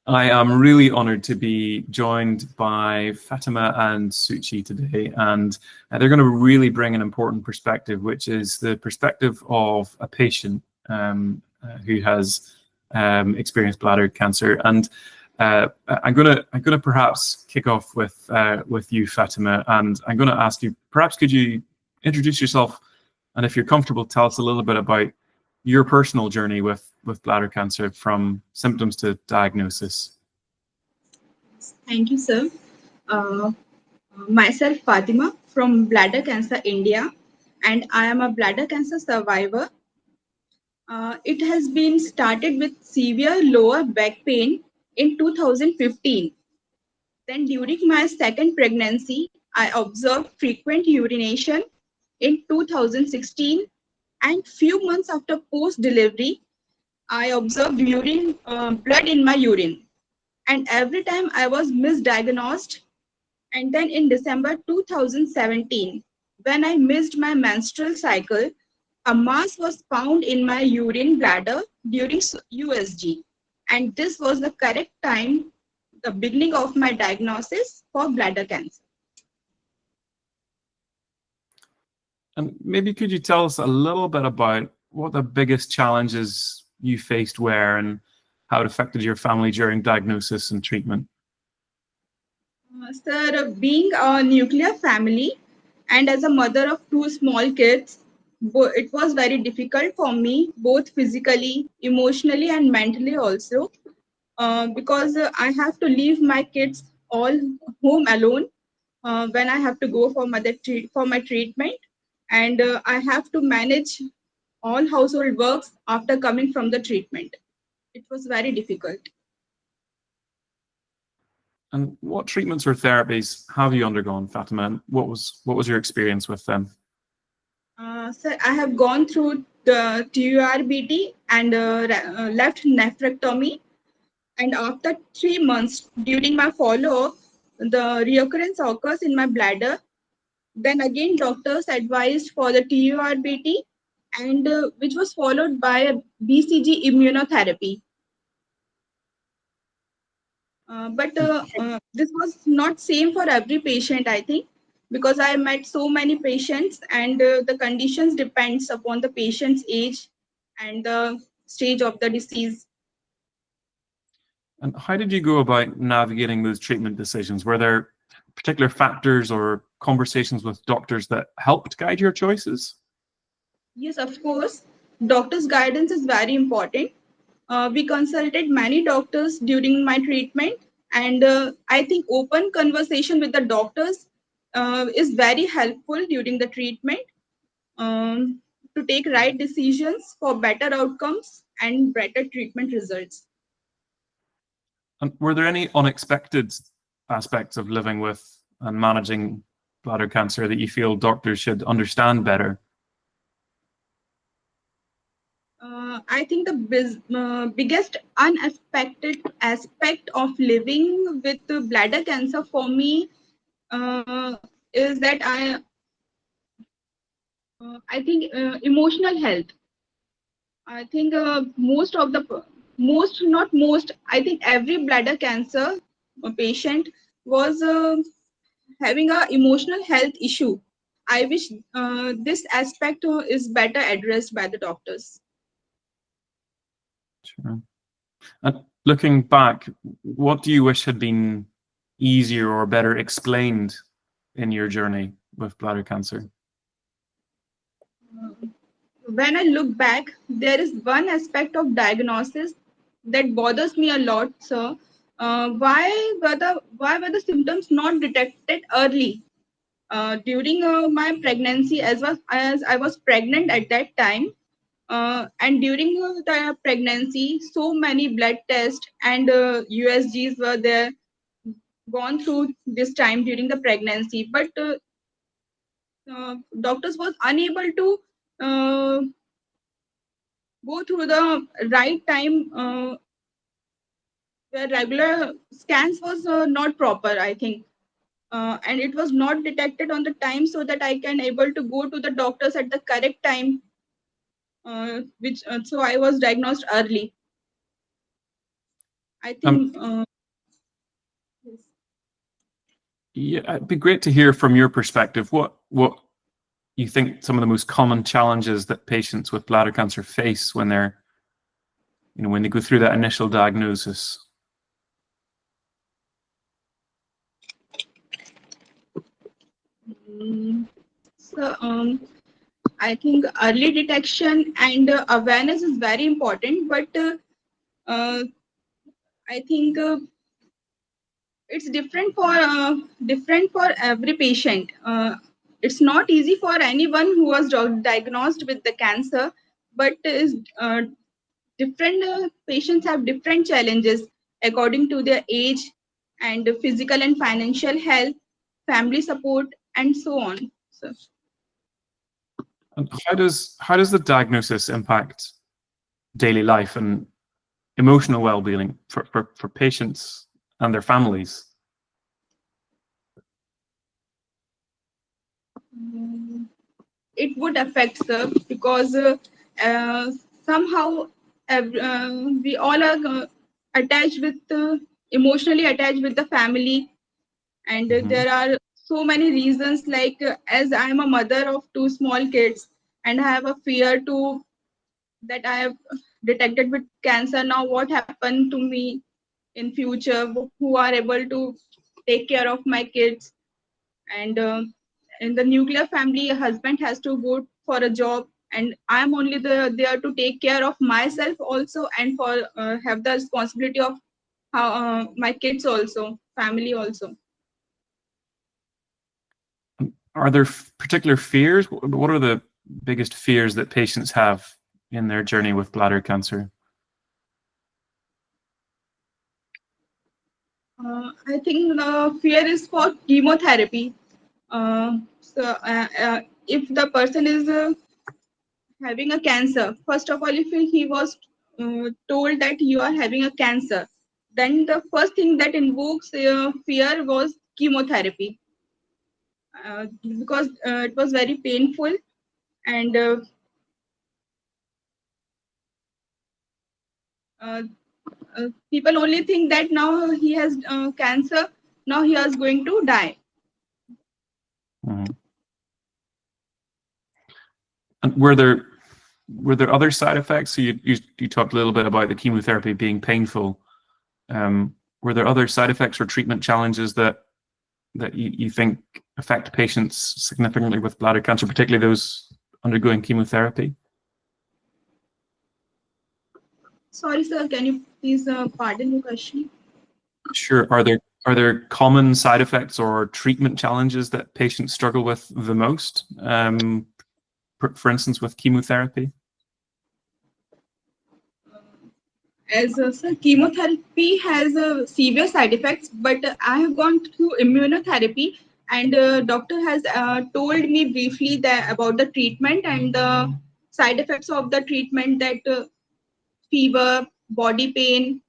I am really honored to be joined by Fatima and Suchi today, and they're going to really bring an important perspective, which is the perspective of a patient who has experienced bladder cancer. And I'm gonna perhaps kick off with you, Fatima, and I'm going to ask you, perhaps could you introduce yourself, and if you're comfortable, tell us a little bit about your personal journey with bladder cancer from symptoms to diagnosis. Thank you, sir. Uh, Myself, Fatima from Bladder Cancer India, and I am a bladder cancer survivor. It has been started with severe lower back pain in 2015. Then, during my second pregnancy, I observed frequent urination in 2016, and few months after post-delivery, I observed blood in my urine, and every time I was misdiagnosed. And then in December 2017, when I missed my menstrual cycle, a mass was found in my urine bladder during USG. And this was the correct time, the beginning of my diagnosis for bladder cancer. And maybe could you tell us a little bit about what the biggest challenges you faced were and how it affected your family during diagnosis and treatment? Sir, being a nuclear family and as a mother of two small kids, it was very difficult for me, both physically, emotionally, and mentally also, because I have to leave my kids all home alone when I have to go for for my treatment, and I have to manage all household works after coming from the treatment. It was very difficult. And what treatments or therapies have you undergone, Fatima? And what was your experience with them? Sir, I have gone through the TURBT and left nephrectomy. And after 3 months, during my follow-up, the reoccurrence occurs in my bladder. Then again, doctors advised for the TURBT, and which was followed by a BCG immunotherapy. But this was not same for every patient, I think, because I met so many patients, and the conditions depends upon the patient's age and the stage of the disease. And how did you go about navigating those treatment decisions? Were there particular factors or conversations with doctors that helped guide your choices? Yes, of course, doctor's guidance is very important. We consulted many doctors during my treatment, and I think open conversation with the doctors is very helpful during the treatment, um, to take right decisions for better outcomes and better treatment results. And were there any unexpected aspects of living with and managing bladder cancer that you feel doctors should understand better? I think the biggest unexpected aspect of living with bladder cancer for me is that I think emotional health. I think not most, I think every bladder cancer patient was having a emotional health issue. I wish this aspect is better addressed by the doctors. Sure. And looking back, what do you wish had been easier or better explained in your journey with bladder cancer? When I look back, there is one aspect of diagnosis that bothers me a lot, sir. Why were the symptoms not detected early? During my pregnancy, as I was pregnant at that time, and during the pregnancy, so many blood tests and USGs were there, gone through this time during the pregnancy, but doctors was unable to uh, go through the right time, where regular scans was not proper, I think, and it was not detected on the time so that I can able to go to the doctors at the correct time, which so I was diagnosed early. I think yes. Yeah, it'd be great to hear from your perspective what you think some of the most common challenges that patients with bladder cancer face when they're, when they go through that initial diagnosis. So I think early detection and awareness is very important, but uh, I think it's different for every patient. It's not easy for anyone who was diagnosed with the cancer, but is different patients have different challenges according to their age and physical and financial health, family support, and so on. So, And how does the diagnosis impact daily life and emotional well-being for patients and their families? mm, it would affect, sir, because uh, somehow we all are attached with emotionally attached with the family, and Mm-hmm. there are so many reasons, like as I am a mother of two small kids and I have a fear to that I have detected with cancer. Now what happened to me in future, who are able to take care of my kids, and in the nuclear family a husband has to go for a job, and I'm only there to take care of myself also, and for have the responsibility of how my kids also, family also. Are there particular fears? What are the biggest fears that patients have in their journey with bladder cancer? I think the fear is for chemotherapy. So if the person is having a cancer, first of all, if he was told that you are having a cancer, then the first thing that invokes fear was chemotherapy, because it was very painful, and uh, people only think that now he has cancer, now he is going to die. Mm-hmm. And were there other side effects? So you talked a little bit about the chemotherapy being painful. Were there other side effects or treatment challenges that you think affect patients significantly with bladder cancer, particularly those undergoing chemotherapy? Sorry, sir, can you please pardon your question? Sure. Are there common side effects or treatment challenges that patients struggle with the most? For instance, with chemotherapy? As sir, chemotherapy has severe side effects, but I have gone through immunotherapy, and doctor has told me briefly that about the treatment and the side effects of the treatment, that fever, body pain,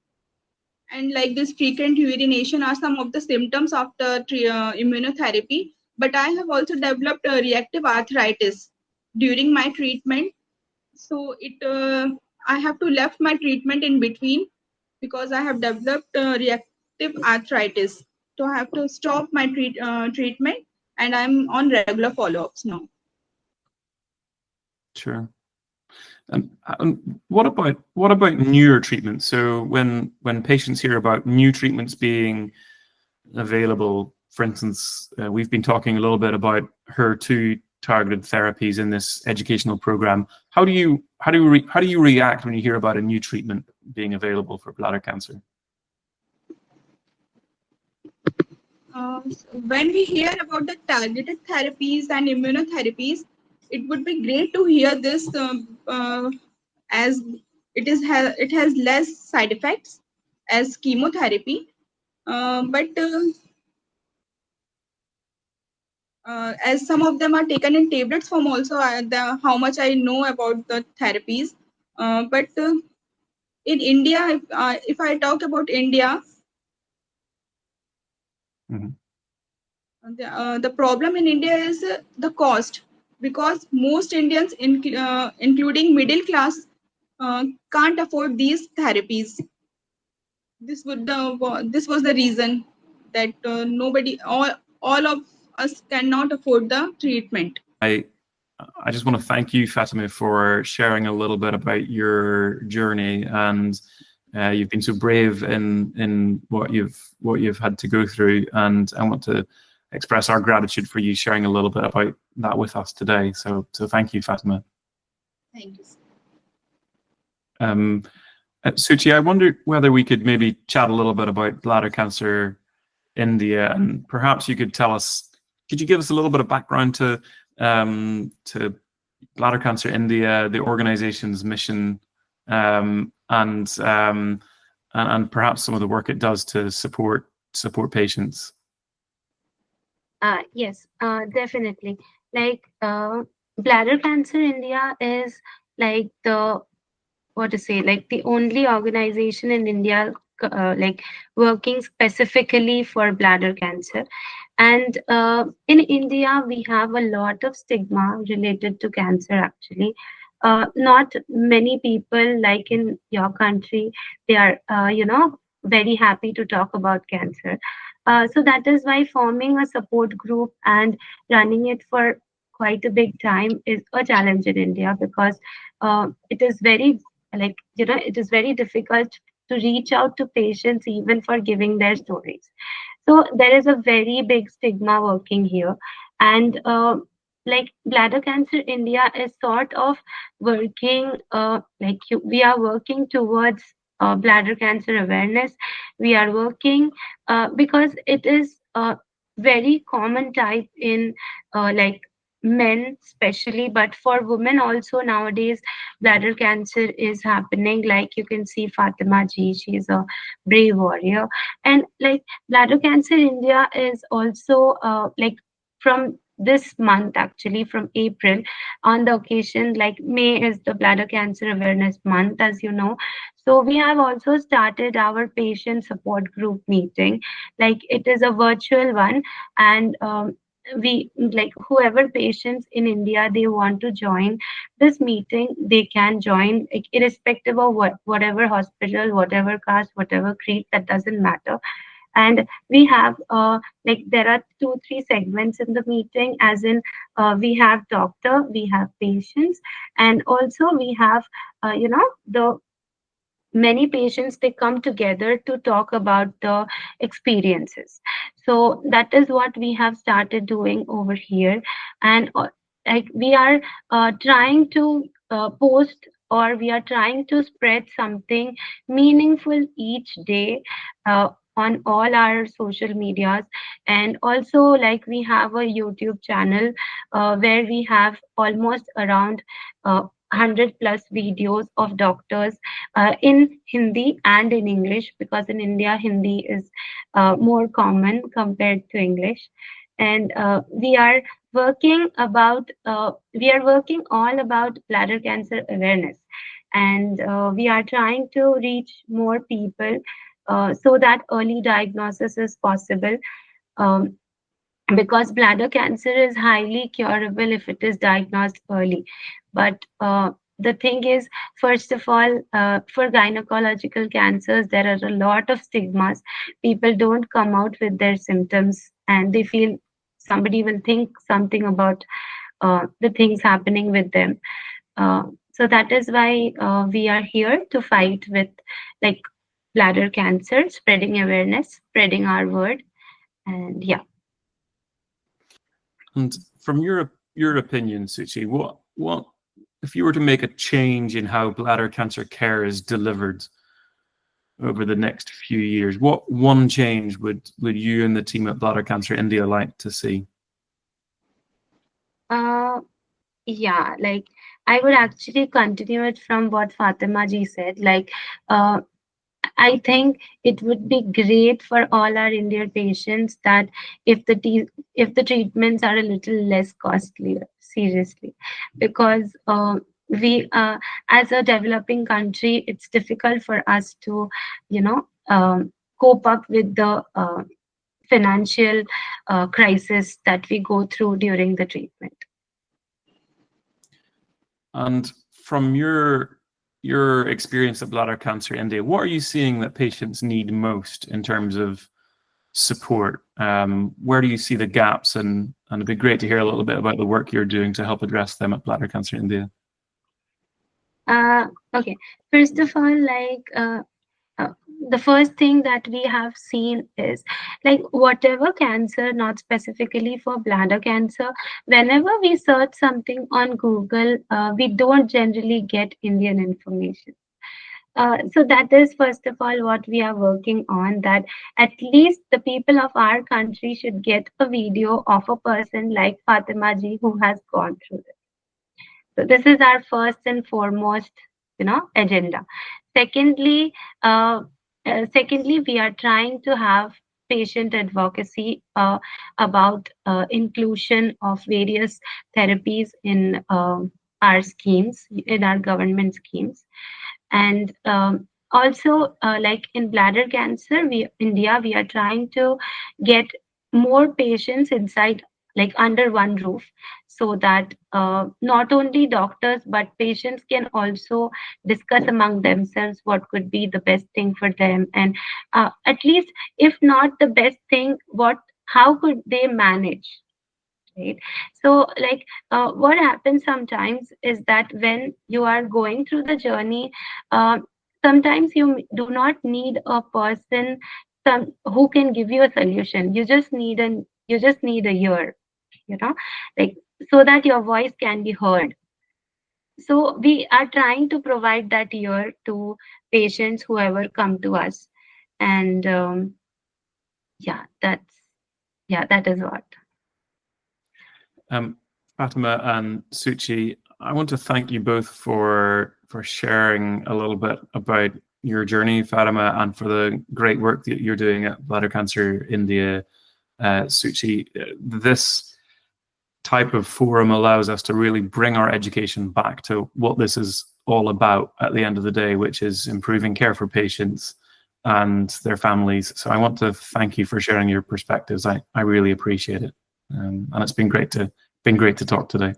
and like this frequent urination are some of the symptoms after immunotherapy. But I have also developed a reactive arthritis during my treatment, so it I have to left my treatment in between because I have developed reactive arthritis. So I have to stop my treatment, and I'm on regular follow-ups now. Sure. And what about newer treatments? So when patients hear about new treatments being available, for instance, we've been talking a little bit about HER2 targeted therapies in this educational program. How do you react when you hear about a new treatment being available for bladder cancer? When we hear about the targeted therapies and immunotherapies, it would be great to hear this, as it has less side effects as chemotherapy. But as some of them are taken in tablets form also, how much I know about the therapies. But in India, if I talk about India, Mm-hmm. the problem in India is the cost, because most Indians, including middle class, can't afford these therapies. this was the reason that nobody, all of us cannot afford the treatment. I just want to thank you, Fatima, for sharing a little bit about your journey, and you've been so brave in what you've had to go through, and I want to express our gratitude for you sharing a little bit about that with us today. So thank you, Fatima. Thank you. Suchi, I wonder whether we could maybe chat a little bit about Bladder Cancer India, and perhaps you could tell us, could you give us a little bit of background to Bladder Cancer India, the organization's mission, and perhaps some of the work it does to support patients? Yes, definitely. Like Bladder Cancer India is like the, what to say, like the only organization in India like working specifically for bladder cancer. And in India, we have a lot of stigma related to cancer actually. Not many people, like in your country, they are, very happy to talk about cancer. So that is why forming a support group and running it for quite a big time is a challenge in India, because it is very, like, it is very difficult to reach out to patients even for giving their stories. So there is a very big stigma working here. And like Bladder Cancer India is sort of working, we are working towards bladder cancer awareness. We are working because it is a very common type in like men especially, but for women also nowadays bladder cancer is happening. Like you can see Fatima ji, she is a brave warrior. And like Bladder Cancer India is also like from this month, actually from April, on the occasion, like May is the bladder cancer awareness month, as you know. So we have also started our patient support group meeting. Like it is a virtual one, and we, like, whoever patients in India they want to join this meeting, they can join, like, irrespective of whatever hospital, whatever caste, whatever creed, that doesn't matter. And we have like there are 2 3 segments in the meeting, as in we have doctor, we have patients, and also we have the many patients, they come together to talk about the experiences. So that is what we have started doing over here. And like we are trying to post, or we are trying to spread something meaningful each day on all our social medias. And also, like, we have a YouTube channel where we have almost around 100 plus videos of doctors in Hindi and in English, because in India Hindi is more common compared to English. And we are working all about bladder cancer awareness, and we are trying to reach more people so that early diagnosis is possible. Um, because bladder cancer is highly curable if it is diagnosed early. But the thing is, first of all, for gynecological cancers, there are a lot of stigmas. People don't come out with their symptoms, and they feel somebody will think something about the things happening with them. Uh, so that is why we are here to fight with, like, bladder cancer, spreading awareness, spreading our word, and yeah. And from your opinion, Suchi, what if you were to make a change in how bladder cancer care is delivered over the next few years, what one change would you and the team at Bladder Cancer India like to see? Uh, yeah, like I would actually continue it from what Fatima ji said. Like, uh, I think it would be great for all our Indian patients that if the treatments are a little less costly, seriously, because we as a developing country, it's difficult for us to, you know, cope up with the financial crisis that we go through during the treatment. And from your your experience of bladder cancer India, what are you seeing that patients need most in terms of support? Where do you see the gaps? And it'd be great to hear a little bit about the work you're doing to help address them at Bladder Cancer India. Okay, first of all, uh, the first thing that we have seen is like whatever cancer, not specifically for bladder cancer, whenever we search something on Google, we don't generally get Indian information. So that is first of all what we are working on, that at least the people of our country should get a video of a person like Fatima ji who has gone through this. So this is our first and foremost, agenda. Secondly, we are trying to have patient advocacy about inclusion of various therapies in our schemes, in our government schemes. And also, like in bladder cancer, India, we are trying to get more patients inside, like under one roof, so that not only doctors but patients can also discuss among themselves what could be the best thing for them, and at least if not the best thing, how could they manage, right? So like what happens sometimes is that when you are going through the journey, uh, sometimes you do not need a person who can give you a solution. You just need a ear, like, so that your voice can be heard. So we are trying to provide that ear to patients whoever come to us. And yeah, that is what. Fatima and Suchi, I want to thank you both for sharing a little bit about your journey, Fatima, and for the great work that you're doing at Bladder Cancer India. Suchi, this type of forum allows us to really bring our education back to what this is all about at the end of the day, which is improving care for patients and their families. So I want to thank you for sharing your perspectives. I really appreciate it. And it's been great to talk today.